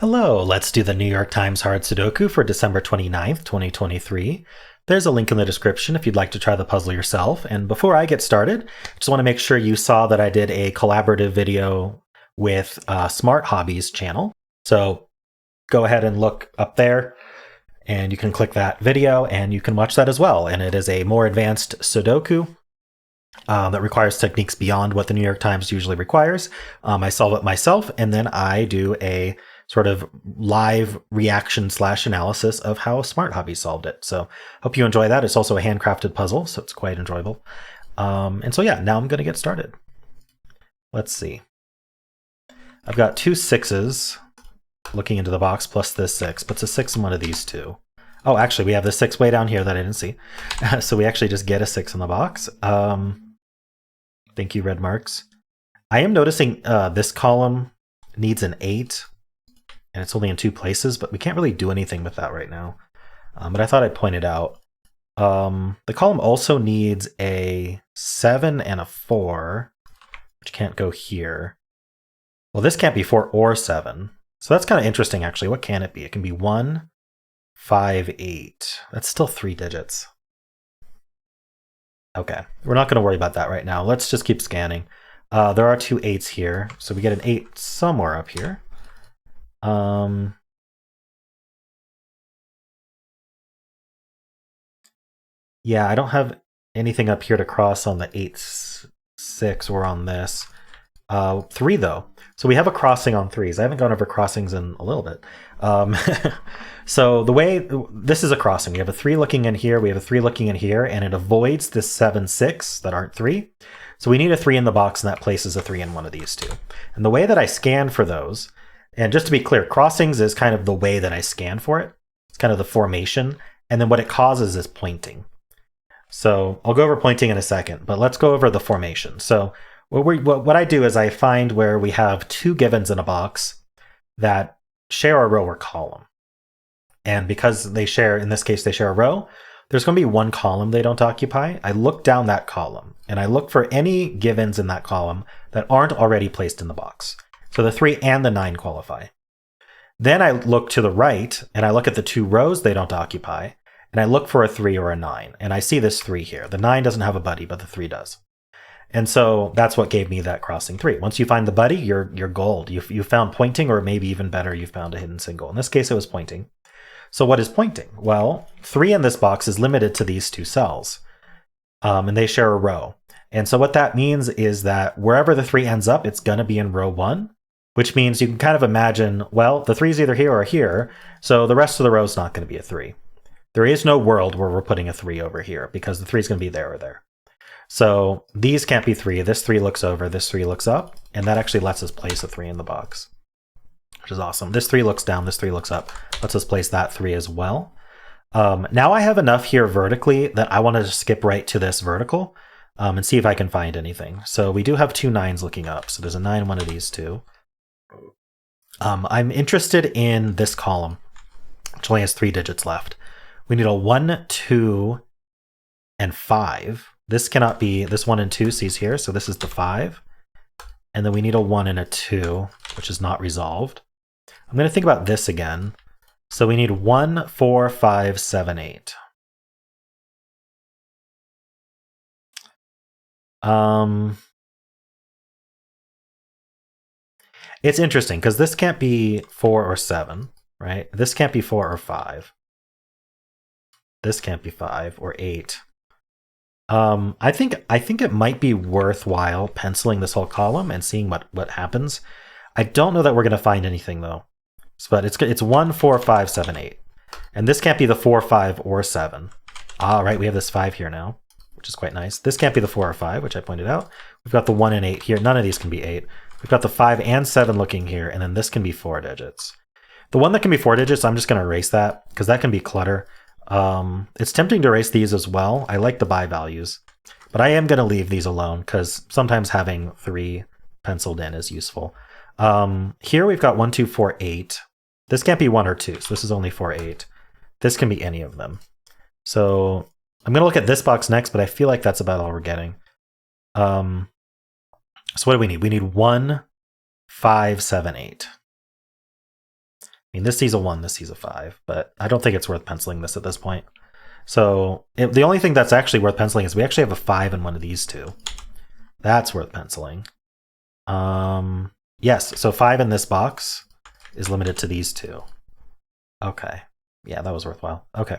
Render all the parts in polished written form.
Hello, let's do the New York Times Hard Sudoku for December 29th, 2023. There's a link in the description if you'd like to try the puzzle yourself. And before I get started, just want to make sure you saw that I did a collaborative video with Smart Hobbies channel. So go ahead and look up there and you can click that video and you can watch that as well. And it is a more advanced Sudoku that requires techniques beyond what the New York Times usually requires. I solve it myself and then I do a sort of live reaction / analysis of how Smart Hobbies solved it. So hope you enjoy that. It's also a handcrafted puzzle, so it's quite enjoyable. And so yeah, now I'm going to get started. Let's see. I've got two 6s looking into the box plus this 6, but it's a 6 in one of these two. Oh, actually, we have the 6 way down here that I didn't see. So we actually just get a 6 in the box. Thank you, red marks. I am noticing this column needs an 8. And it's only in 2 places, but we can't really do anything with that right now. But I thought I'd point it out. The column also needs a 7 and a 4, which can't go here. Well, this can't be 4 or 7. So that's kind of interesting, actually. What can it be? It can be 1, 5, 8. That's still 3 digits. Okay, we're not going to worry about that right now. Let's just keep scanning. There are 2 8s here, so we get an 8 somewhere up here. Yeah, I don't have anything up here to cross on the 8, 6 or on this. 3 though. So we have a crossing on 3s. I haven't gone over crossings in a little bit. So the way this is a crossing, we have a 3 looking in here, we have a 3 looking in here, and it avoids this 7, 6 that aren't 3. So we need a 3 in the box, and that places a 3 in one of these two. And the way that I scan for those, and just to be clear, crossings is kind of the way that I scan for it. It's kind of the formation. And then what it causes is pointing. So I'll go over pointing in a second, but let's go over the formation. So what I do is I find where we have 2 givens in a box that share a row or column. And because they share, in this case, they share a row, there's going to be 1 column they don't occupy. I look down that column and I look for any givens in that column that aren't already placed in the box. So the 3 and the 9 qualify. Then I look to the right and I look at the 2 rows they don't occupy, and I look for a 3 or a 9. And I see this 3 here. The 9 doesn't have a buddy, but the 3 does. And so that's what gave me that crossing 3. Once you find the buddy, you're gold. You found pointing, or maybe even better, you found a hidden single. In this case, it was pointing. So what is pointing? Well, 3 in this box is limited to these 2 cells, and they share a row. And so what that means is that wherever the 3 ends up, it's going to be in row 1. Which means you can kind of imagine, well, the 3 is either here or here, so the rest of the row is not going to be a 3. There is no world where we're putting a 3 over here, because the 3 is going to be there or there. So these can't be 3. This 3 looks over, this 3 looks up, and that actually lets us place a 3 in the box, which is awesome. This 3 looks down, this 3 looks up. Lets us place that 3 as well. Now I have enough here vertically that I want to skip right to this vertical and see if I can find anything. So we do have 2 9s looking up, so there's a 9 in one of these 2. I'm interested in this column, which only has 3 digits left. We need a 1, 2, and 5. This cannot be, this 1 and 2 sees here, so this is the 5. And then we need a 1 and a 2, which is not resolved. I'm going to think about this again. So we need 1, 4, 5, 7, 8. It's interesting because this can't be 4 or 7, right? This can't be 4 or 5. This can't be 5 or 8. I think it might be worthwhile penciling this whole column and seeing what happens. I don't know that we're going to find anything though. But it's 1, 4, 5, 7, 8. And this can't be the 4, 5, or 7. Ah, right, we have this 5 here now, which is quite nice. This can't be the 4 or 5, which I pointed out. We've got the 1 and 8 here. None of these can be 8. We've got the 5 and 7 looking here, and then this can be 4 digits. The one that can be 4 digits, I'm just going to erase that, because that can be clutter. It's tempting to erase these as well. I like the by values, but I am going to leave these alone, because sometimes having 3 penciled in is useful. Here we've got 1, 2, 4, 8. This can't be 1 or 2, so this is only 4, 8. This can be any of them. So I'm going to look at this box next, but I feel like that's about all we're getting. So what do we need? We need 1, 5, 7, 8. mean, this sees a 1, this sees a 5, but I don't think it's worth penciling this at this point. So the only thing that's actually worth penciling is we actually have a 5 in one of these two. That's worth penciling. Yes, so 5 in this box is limited to these two. Okay. Yeah, that was worthwhile. Okay.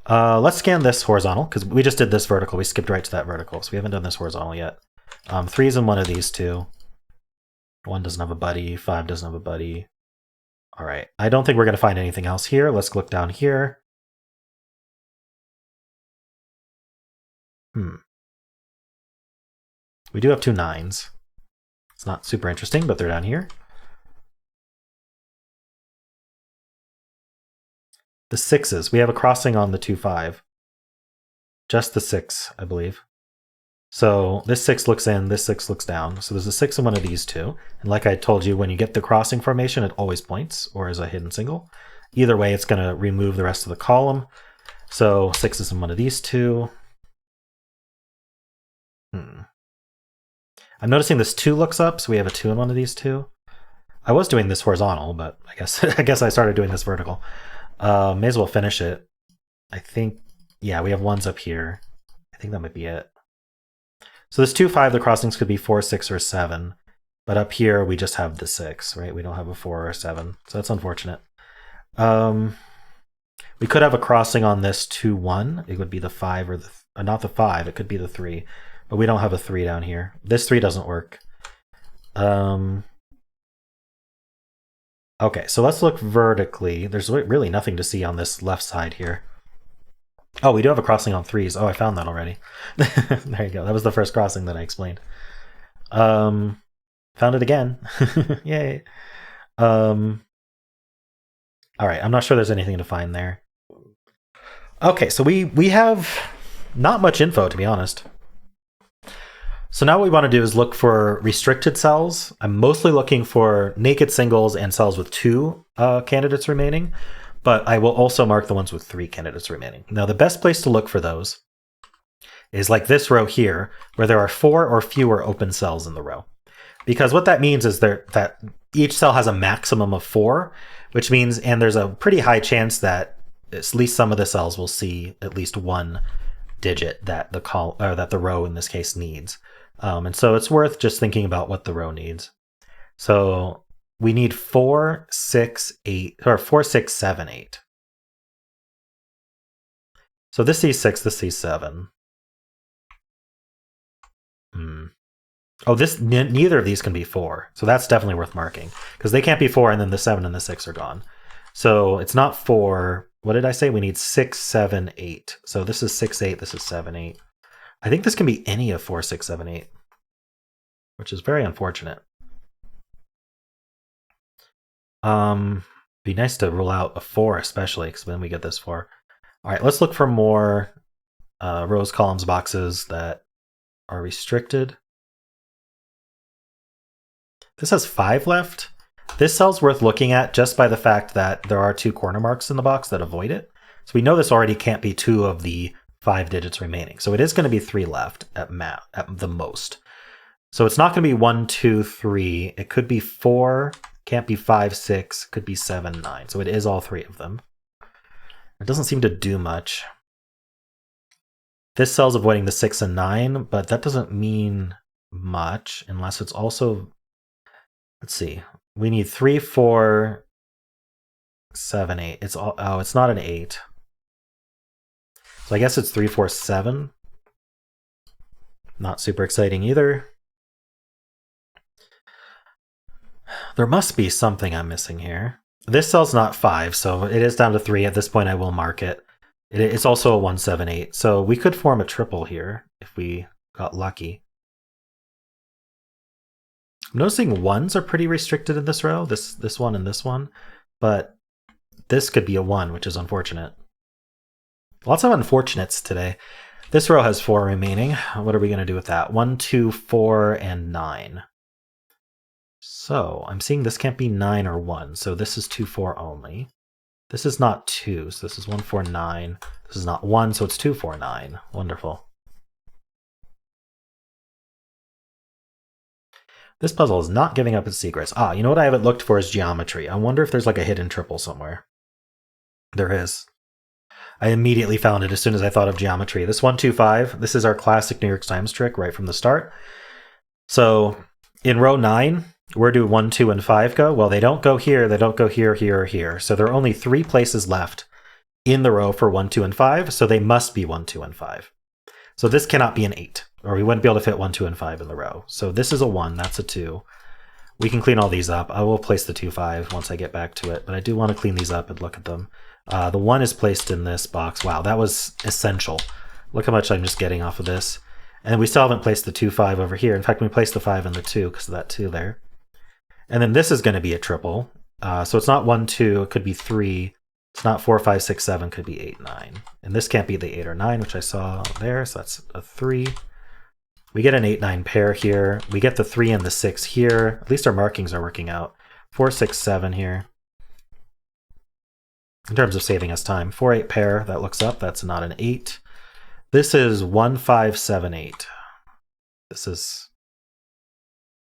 Let's scan this horizontal, because we just did this vertical. We skipped right to that vertical, so we haven't done this horizontal yet. 3's in one of these two. 1 doesn't have a buddy. 5 doesn't have a buddy. All right. I don't think we're going to find anything else here. Let's look down here. We do have 2 9s. It's not super interesting, but they're down here. The 6s. We have a crossing on the 2 5. Just the 6, I believe. So this 6 looks in, this 6 looks down. So there's a 6 in one of these two. And like I told you, when you get the crossing formation, it always points, or is a hidden single. Either way, it's going to remove the rest of the column. So 6 is in one of these two. I'm noticing this 2 looks up, so we have a 2 in one of these two. I was doing this horizontal, but I guess I started doing this vertical. May as well finish it. I think, yeah, we have 1s up here. I think that might be it. So this 2 5, the crossings could be 4 6 or 7, but up here we just have the 6, right? We don't have a 4 or a 7, so that's unfortunate. We could have a crossing on this 2 1. It would be the 5 or not the 5. It could be the 3. But we don't have a 3 down here. This 3 doesn't work. Okay, so let's look vertically. There's really nothing to see on this left side here. Oh, we do have a crossing on 3s. Oh, I found that already. There you go. That was the first crossing that I explained. Found it again. Yay. All right, I'm not sure there's anything to find there. Okay, so we have not much info, to be honest. So now what we want to do is look for restricted cells. I'm mostly looking for naked singles and cells with 2 candidates remaining, but I will also mark the ones with 3 candidates remaining. Now, the best place to look for those is like this row here, where there are 4 or fewer open cells in the row. Because what that means is that each cell has a maximum of 4, which means, and there's a pretty high chance that at least some of the cells will see at least 1 digit that the row in this case needs. And so it's worth just thinking about what the row needs. So we need 4, 6, 8, or 4, 6, 7, 8. So this sees 6, this sees 7. Oh, neither of these can be 4. So that's definitely worth marking, because they can't be 4 and then the 7 and the 6 are gone. So it's not 4. What did I say? We need 6, 7, 8. So this is 6, 8, this is 7, 8. I think this can be any of 4, 6, 7, 8, which is very unfortunate. Be nice to rule out a 4 especially, because then we get this 4. All right, let's look for more rows, columns, boxes that are restricted. This has 5 left. This cell's worth looking at just by the fact that there are 2 corner marks in the box that avoid it. So we know this already can't be 2 of the 5 digits remaining. So it is going to be 3 left at the most. So it's not going to be 1, 2, 3. It could be 4, can't be 5, 6, could be 7, 9. So it is all 3 of them. It doesn't seem to do much. This cell's avoiding the 6 and 9, but that doesn't mean much unless it's also, let's see. We need 3, 4, 7, 8. It's not an 8. So I guess it's 3, 4, 7. Not super exciting either. There must be something I'm missing here. This cell's not 5, so it is down to 3. At this point, I will mark it. It's also a 1, 7, 8. So we could form a triple here if we got lucky. I'm noticing 1s are pretty restricted in this row, this one and this one, but this could be a 1, which is unfortunate. Lots of unfortunates today. This row has 4 remaining. What are we going to do with that? 1, 2, 4, and 9. So I'm seeing this can't be 9 or 1, so this is 2, 4 only. This is not 2, so this is 1, 4, 9. This is not 1, so it's 2, 4, 9. Wonderful. This puzzle is not giving up its secrets. Ah, you know what I haven't looked for is geometry. I wonder if there's like a hidden triple somewhere. There is. I immediately found it as soon as I thought of geometry. This 1, 2, 5, this is our classic New York Times trick right from the start. So in row 9, where do 1, 2, and 5 go? Well, they don't go here, they don't go here, here, or here. So there are only 3 places left in the row for 1, 2, and 5, so they must be 1, 2, and 5. So this cannot be an 8, or we wouldn't be able to fit 1, 2, and 5 in the row. So this is a 1, that's a 2. We can clean all these up. I will place the 2, 5 once I get back to it, but I do want to clean these up and look at them. The 1 is placed in this box. Wow, that was essential. Look how much I'm just getting off of this. And we still haven't placed the 2, 5 over here. In fact, we placed the 5 and the 2 because of that 2 there. And then this is going to be a triple. So it's not 1, 2, it could be 3. It's not 4, 5, 6, 7, could be 8, 9. And this can't be the 8 or 9, which I saw there, so that's a 3. We get an 8, 9 pair here. We get the 3 and the 6 here. At least our markings are working out. 4, 6, 7 here. In terms of saving us time. 4, 8 pair, that looks up. That's not an 8. This is 1, 5, 7, 8. This is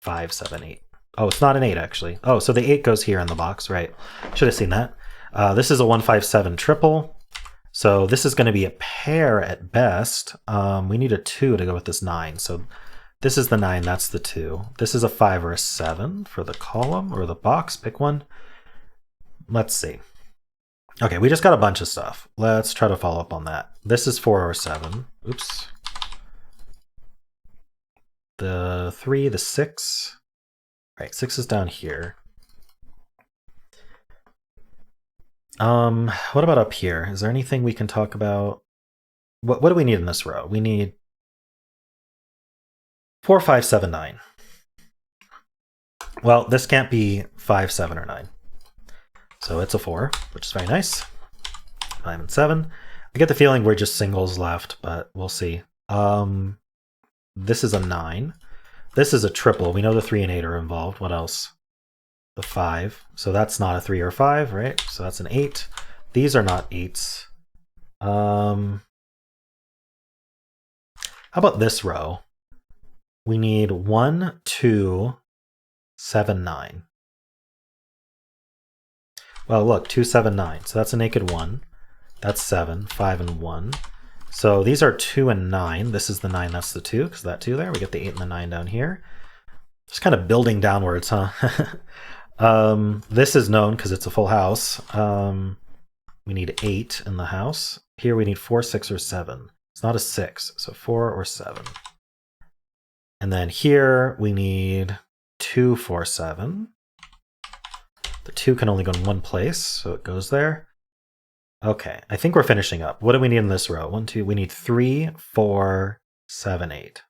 5, 7, 8. Oh, it's not an 8, actually. Oh, so the 8 goes here in the box, right. Should have seen that. This is a 1, 5, 7 triple. So this is going to be a pair at best. We need a 2 to go with this 9. So this is the 9, that's the 2. This is a 5 or a 7 for the column or the box. Pick one. Let's see. Okay, we just got a bunch of stuff. Let's try to follow up on that. This is 4 or 7. Oops. The 3, the 6. Right, 6 is down here. What about up here? Is there anything we can talk about? What do we need in this row? We need 4, 5, 7, 9. Well, this can't be 5, 7, or 9. So it's a 4, which is very nice. 5 and 7. I get the feeling we're just singles left, but we'll see. This is a 9. This is a triple. We know the 3 and 8 are involved. What else? The 5. So that's not a 3 or 5, right? So that's an 8. These are not 8s. How about this row? We need 1, 2, 7, 9. Well, look, 2, 7, 9. So that's a naked 1. That's 7, 5, and 1. So these are 2 and 9. This is the 9, that's the 2, because that 2 there. We get the 8 and the 9 down here. Just kind of building downwards, huh? This is known because it's a full house. We need 8 in the house. Here we need 4, 6, or 7. It's not a 6, so 4 or 7. And then here we need 2, 4, 7. The 2 can only go in one place, so it goes there. Okay, I think we're finishing up. What do we need in this row? 1, 2, we need 3, 4, 7, 8.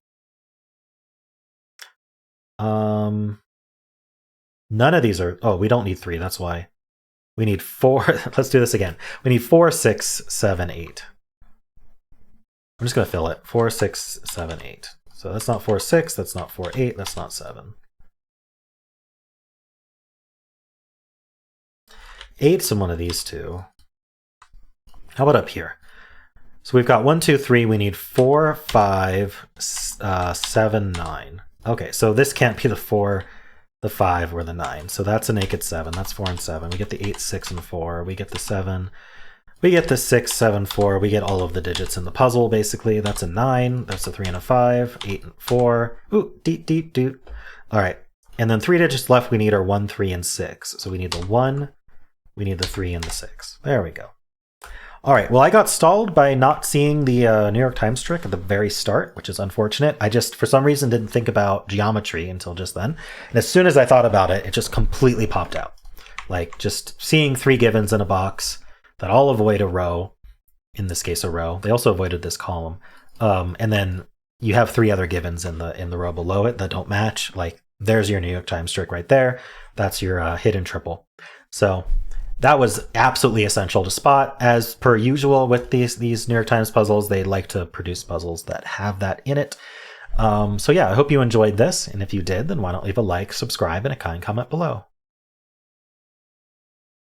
None of these are, oh, we don't need 3, that's why. We need 4, let's do this again. We need 4, 6, 7, 8. I'm just gonna fill it, 4, 6, 7, 8. So that's not 4, 6, that's not 4, 8, that's not 7. 8's in one of these two. How about up here? So we've got 1, 2, 3, we need 4, 5, 7, 9. Okay, so this can't be the 4, the 5, or the 9. So that's a naked 7. That's 4 and 7. We get the 8, 6, and 4. We get the 7. We get the 6, 7, 4. We get all of the digits in the puzzle, basically. That's a 9. That's a 3 and a 5. 8 and 4. Ooh, deet, deet, doot. All right. And then 3 digits left we need are 1, 3, and 6. So we need the 1, we need the 3, and the 6. There we go. All right, well, I got stalled by not seeing the New York Times trick at the very start, which is unfortunate. I just, for some reason, didn't think about geometry until just then. And as soon as I thought about it, it just completely popped out. Like, just seeing 3 givens in a box that all avoid a row, in this case a row. They also avoided this column. And then you have 3 other givens in the row below it that don't match. Like, there's your New York Times trick right there. That's your hidden triple. So that was absolutely essential to spot. As per usual with these New York Times puzzles, they like to produce puzzles that have that in it. So yeah, I hope you enjoyed this. And if you did, then why not leave a like, subscribe, and a kind comment below.